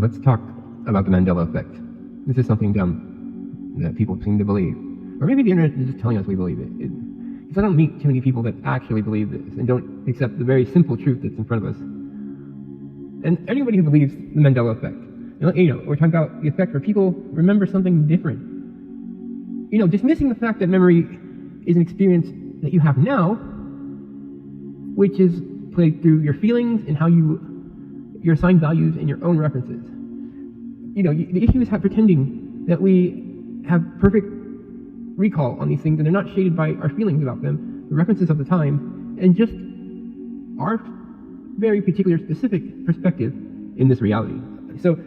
let's talk about the Mandela effect. This is something dumb that people seem to believe. Or maybe the internet is just telling us we believe it. Because I don't meet too many people that actually believe this and don't accept the very simple truth that's in front of us. And anybody who believes the Mandela effect, we're talking about the effect where people remember something different. Dismissing the fact that memory is an experience that you have now, which is played through your feelings and how your assigned values and your own references. The issue is pretending that we have perfect recall on these things and they're not shaded by our feelings about them, the references of the time, and just our very particular specific perspective in this reality. So,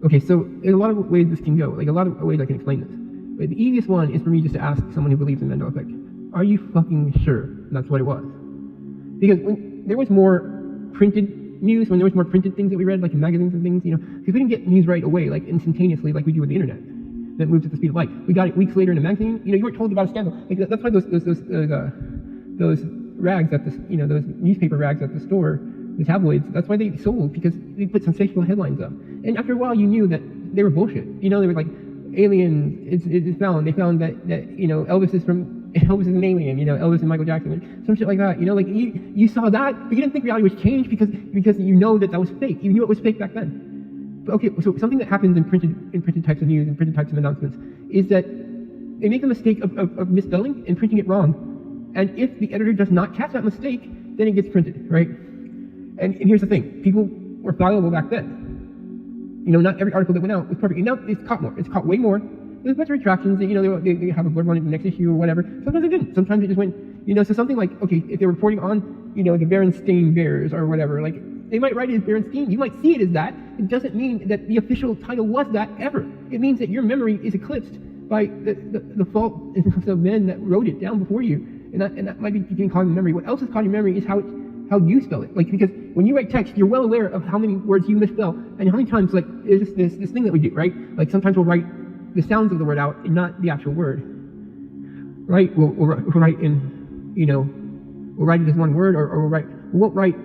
okay, so there's a lot of ways this can go, a lot of ways I can explain this. But the easiest one is for me just to ask someone who believes in Mandela effect, are you fucking sure that's what it was? Because when there was more printed news, when there was more printed things that we read, like in magazines and things, because we didn't get news right away, like instantaneously, like we do with the internet, that moves at the speed of light. We got it weeks later in a magazine. You weren't told about a scandal. That's why those rags at the, those newspaper rags at the store, the tabloids, that's why they sold, because they put sensational headlines up. And after a while, you knew that they were bullshit. They were like, aliens, it's found. They found that Elvis is an alien. Elvis and Michael Jackson, some shit like that. You saw that, but you didn't think reality was changed because that was fake. You knew it was fake back then. But okay, so something that happens in printed types of news and printed types of announcements is that they make the mistake of misspelling and printing it wrong. And if the editor does not catch that mistake, then it gets printed, right? And here's the thing: people were fallible back then. Not every article that went out was perfect. And now it's caught more. It's caught way more. There's a bunch of retractions that, they have a blurb on it in the next issue or whatever. Sometimes they didn't. Sometimes it just went, so something like, okay, if they're reporting on, the Berenstain Bears or whatever, they might write it as Berenstain. You might see it as that. It doesn't mean that the official title was that ever. It means that your memory is eclipsed by the fault of men that wrote it down before you. And that might be getting caught in memory. What else is caught in memory is how you spell it. Because when you write text, you're well aware of how many words you misspell and how many times, there's this thing that we do, right? Sometimes we'll write the sounds of the word out and not the actual word, right? We'll write in, we'll write it as one word, or we won't write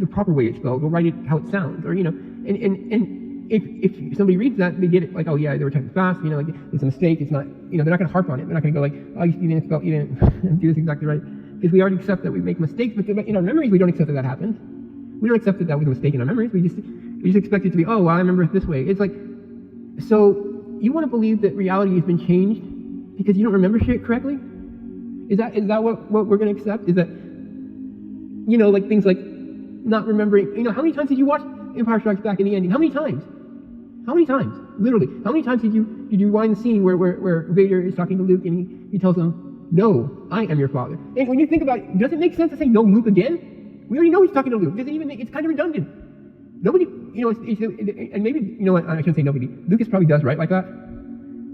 the proper way it's spelled. We'll write it how it sounds, or, and if somebody reads that, they get it oh yeah, they were typing fast, it's a mistake, it's not, they're not going to harp on it. They're not going to go you didn't spell, you didn't do this exactly right. Because we already accept that we make mistakes, but in our memories, we don't accept that happened. We don't accept that was a mistake in our memories. We just expect it to be, I remember it this way. It's so you want to believe that reality has been changed because you don't remember shit correctly? Is that what we're going to accept? Is that, things like not remembering, how many times did you watch Empire Strikes Back in the ending? How many times? How many times? Literally. How many times did you rewind the scene where Vader is talking to Luke and he tells him, no, I am your father. And when you think about it, does it make sense to say no, Luke again? We already know he's talking to Luke. It's kind of redundant. Nobody, and maybe, I shouldn't say nobody. Lucas probably does write like that.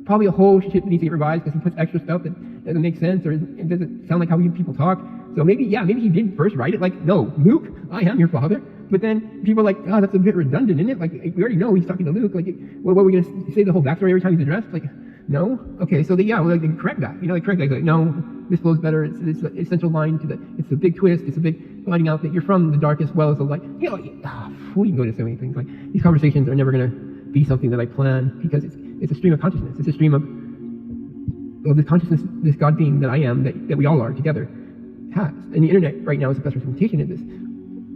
Probably a whole shit that needs to get revised because he puts extra stuff that doesn't make sense or it doesn't sound like how people talk. So maybe he did first write it no, Luke, I am your father. But then people are that's a bit redundant, isn't it? We already know he's talking to Luke. What are we going to say the whole backstory every time he's addressed? No? Okay, so they correct that. They correct that. No, this flows better. It's the essential line it's the big twist. It's a big finding out that you're from the darkest wells of light. We can go to so many things. These conversations are never going to be something that I plan because it's a stream of consciousness. It's a stream of this consciousness, this God being that I am, that we all are together, has. And the internet right now is the best representation of this.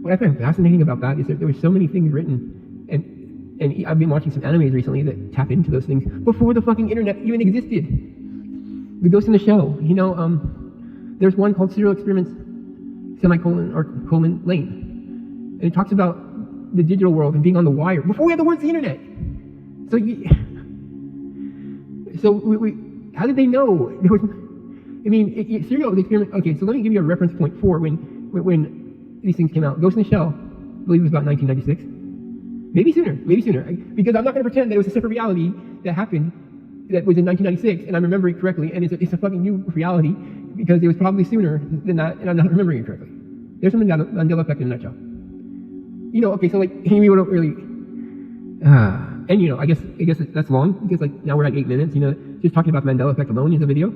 What I find fascinating about that is that there were so many things written, and I've been watching some animes recently that tap into those things before the fucking internet even existed. The Ghost in the Shell, there's one called Serial Experiments, Lane. And it talks about the digital world and being on the wire before we had the words the internet. So we how did they know? Serial Experiment, okay, so let me give you a reference point for when these things came out. Ghost in the Shell, I believe it was about 1996. Maybe sooner, because I'm not going to pretend that it was a separate reality that happened that was in 1996, and I'm remembering it correctly, and it's a fucking new reality because it was probably sooner than that, and I'm not remembering it correctly. There's something Mandela effect in a nutshell. Okay, so we don't really, and I guess that's long because now we're at 8 minutes. Just talking about the Mandela effect alone is a video.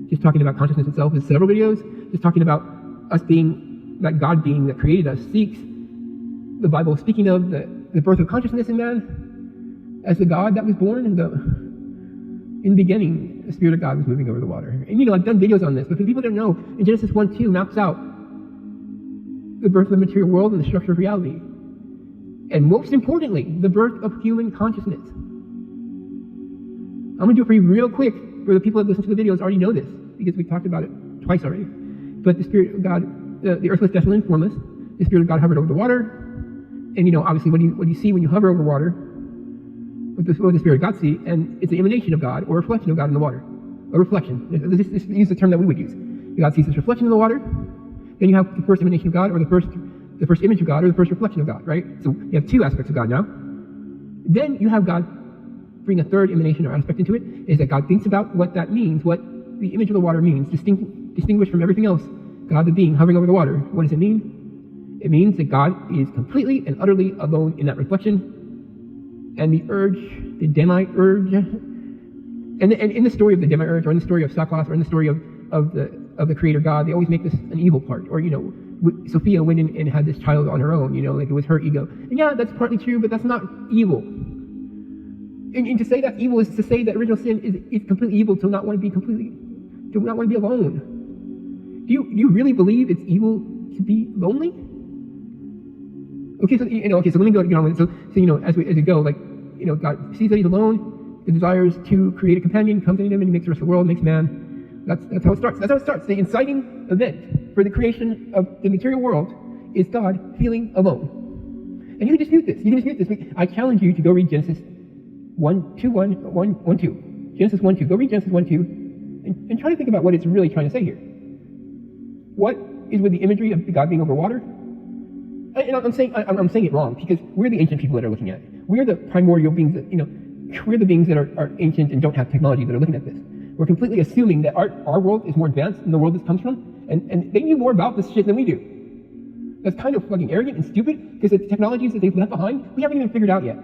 Just talking about consciousness itself is several videos. Just talking about us being that God being that created us seeks the Bible speaking of the birth of consciousness in man as the God that was born. In the beginning, the Spirit of God was moving over the water. And I've done videos on this, but for people that don't know, in Genesis 1:2 maps out the birth of the material world and the structure of reality. And most importantly, the birth of human consciousness. I'm going to do it for you real quick. For the people that listen to the videos already know this, because we've talked about it twice already. But the Spirit of God, the earth was desolate and formless. The Spirit of God hovered over the water. And obviously what do you see when you hover over water? What the Spirit of God see? And it's an emanation of God, or a reflection of God in the water. A reflection. Let's use the term that we would use. God sees this reflection in the water. Then you have the first emanation of God, or the first image of God, or the first reflection of God, right? So you have two aspects of God now. Then you have God bring a third emanation or aspect into it, is that God thinks about what that means, what the image of the water means, distinguished from everything else. God, the being hovering over the water. What does it mean? It means that God is completely and utterly alone in that reflection. And the urge, the demiurge, and in the story of the demiurge, or in the story of Saklas, or in the story of the creator God, they always make this an evil part. Or Sophia went in and had this child on her own, like it was her ego. And yeah, that's partly true, but that's not evil. And to say that evil is to say that original sin is completely evil, to not want to be alone. Do you really believe it's evil to be lonely? Okay, so so let me go on with it. So as we go, God sees that he's alone, the desires to create a companion comes into him, and he makes the rest of the world, makes man. That's how it starts. That's how it starts. The inciting event for the creation of the material world is God feeling alone. And you can dispute this. I challenge you to go read Genesis 1:2. Genesis 1:2. Go read Genesis 1:2 and try to think about what it's really trying to say here. What is with the imagery of God being over water? And I'm saying it wrong, because we're the ancient people that are looking at it. We're the primordial beings that, we're the beings that are ancient and don't have technology that are looking at this. We're completely assuming that our world is more advanced than the world this comes from, and they knew more about this shit than we do. That's kind of fucking arrogant and stupid, because the technologies that they've left behind, we haven't even figured out yet.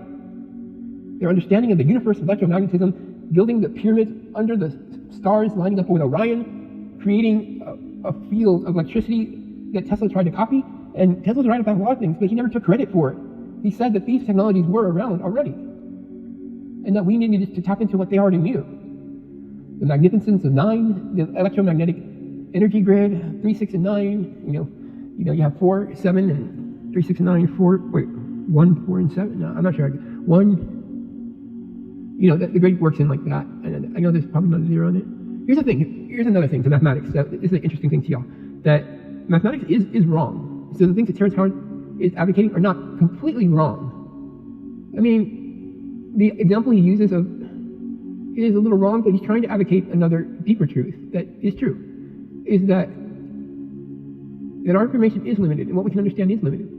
Their understanding of the universe, electromagnetism, building the pyramids under the stars, lining up with Orion, creating a field of electricity that Tesla tried to copy. And Tesla's right about a lot of things, but he never took credit for it. He said that these technologies were around already, and that we needed to tap into what they already knew. The magnificence of 9, the electromagnetic energy grid, 3, 6, and 9. You have 4, 7, and 3, 6, and 9, 4. Wait, 1, 4, and 7. No, I'm not sure. 1. The grid works in like that. And I know there's probably not a 0 in it. Here's the thing. Here's another thing to mathematics. This is an interesting thing to y'all. That mathematics is wrong. So the things that Terrence Howard is advocating are not completely wrong. I mean, the example he uses is a little wrong, but he's trying to advocate another deeper truth that is true, is that our information is limited, and what we can understand is limited.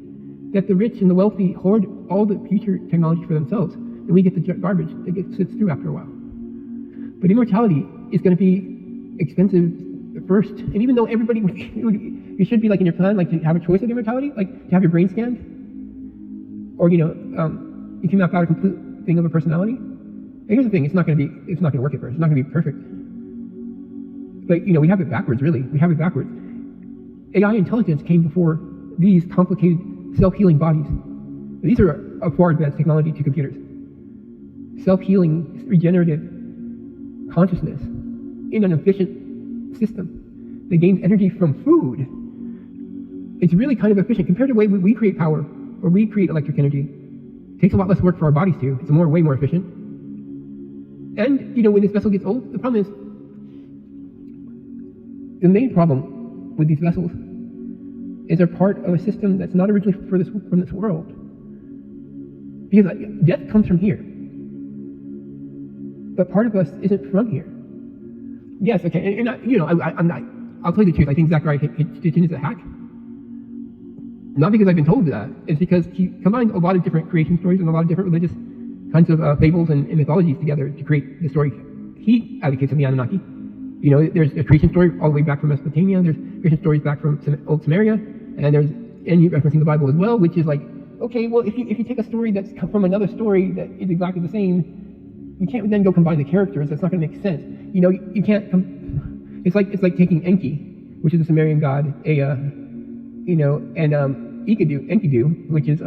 That the rich and the wealthy hoard all the future technology for themselves, and we get the garbage that sits through after a while. But immortality is going to be expensive first, and even though everybody you should be in your plan, to have a choice of immortality, to have your brain scanned, or you can map out a complete thing of a personality. And here's the thing: it's not going to work at first. It's not going to be perfect. But we have it backwards. Really, we have it backwards. AI intelligence came before these complicated self-healing bodies. These are a far advanced technology to computers. Self-healing, regenerative consciousness in an efficient system that gains energy from food. It's really kind of efficient compared to the way we create power, or we create electric energy. It takes a lot less work for our bodies too. It's way more efficient. And when this vessel gets old, the problem is, the main problem with these vessels is they're part of a system that's not originally from this world. Because death comes from here, but part of us isn't from here. Yes, okay, and I'm not. I'll tell you the truth. I think Zachariah Hitchens is a hack. Not because I've been told that. It's because he combined a lot of different creation stories and a lot of different religious kinds of fables and mythologies together to create the story he advocates of the Anunnaki. There's a creation story all the way back from Mesopotamia. There's creation stories back from old Samaria, and you referencing the Bible as well, which is okay, well, if you take a story that's come from another story that is exactly the same, you can't then go combine the characters. That's not going to make sense. You can't. It's like taking Enki, which is a Sumerian god, Ea, and Enkidu, which is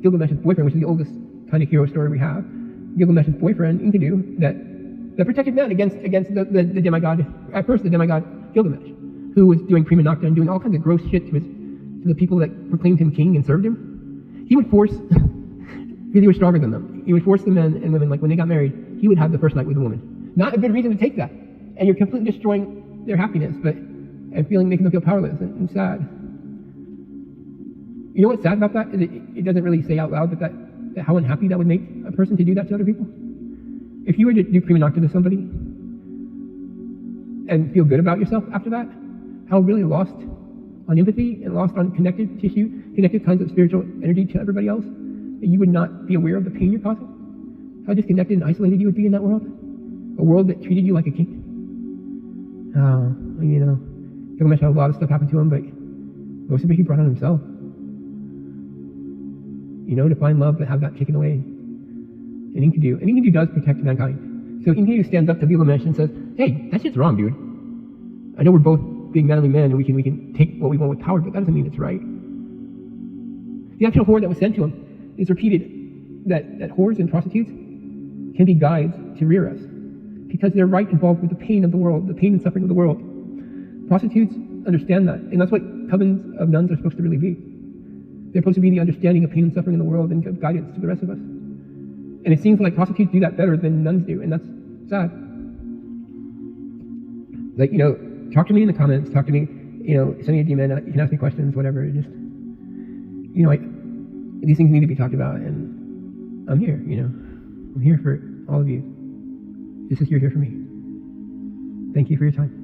Gilgamesh's boyfriend, which is the oldest kind of hero story we have. Gilgamesh's boyfriend, Enkidu, that protected men against the demigod, at first the demigod Gilgamesh, who was doing prima nocta and doing all kinds of gross shit to the people that proclaimed him king and served him. He would force, because he was stronger than them, he would force the men and women, like when they got married, he would have the first night with the woman. Not a good reason to take that. And you're completely destroying their happiness, and making them feel powerless and sad. You know what's sad about that? Is it doesn't really say out loud that how unhappy that would make a person to do that to other people. If you were to do prima nocta to somebody and feel good about yourself after that, how really lost on empathy and lost on connected tissue, connected kinds of spiritual energy to everybody else, that you would not be aware of the pain you're causing. How disconnected and isolated you would be in that world. A world that treated you like a king. Gilgamesh had a lot of stuff happen to him, but most of it he brought on himself. To find love, but have that taken away. And Enkidu does protect mankind. So Enkidu stands up to Gilgamesh and says, hey, that shit's wrong, dude. I know we're both big manly men and we can take what we want with power, but that doesn't mean it's right. The actual whore that was sent to him is repeated that whores and prostitutes can be guides to rear us, because they're right involved with the pain of the world, the pain and suffering of the world. Prostitutes understand that, and that's what covens of nuns are supposed to really be. They're supposed to be the understanding of pain and suffering in the world and give guidance to the rest of us. And it seems like prostitutes do that better than nuns do, and that's sad. Talk to me in the comments, talk to me, send me a DM, you can ask me questions, whatever. Just, these things need to be talked about, and I'm here, I'm here for all of you. Just as you're here for me. Thank you for your time.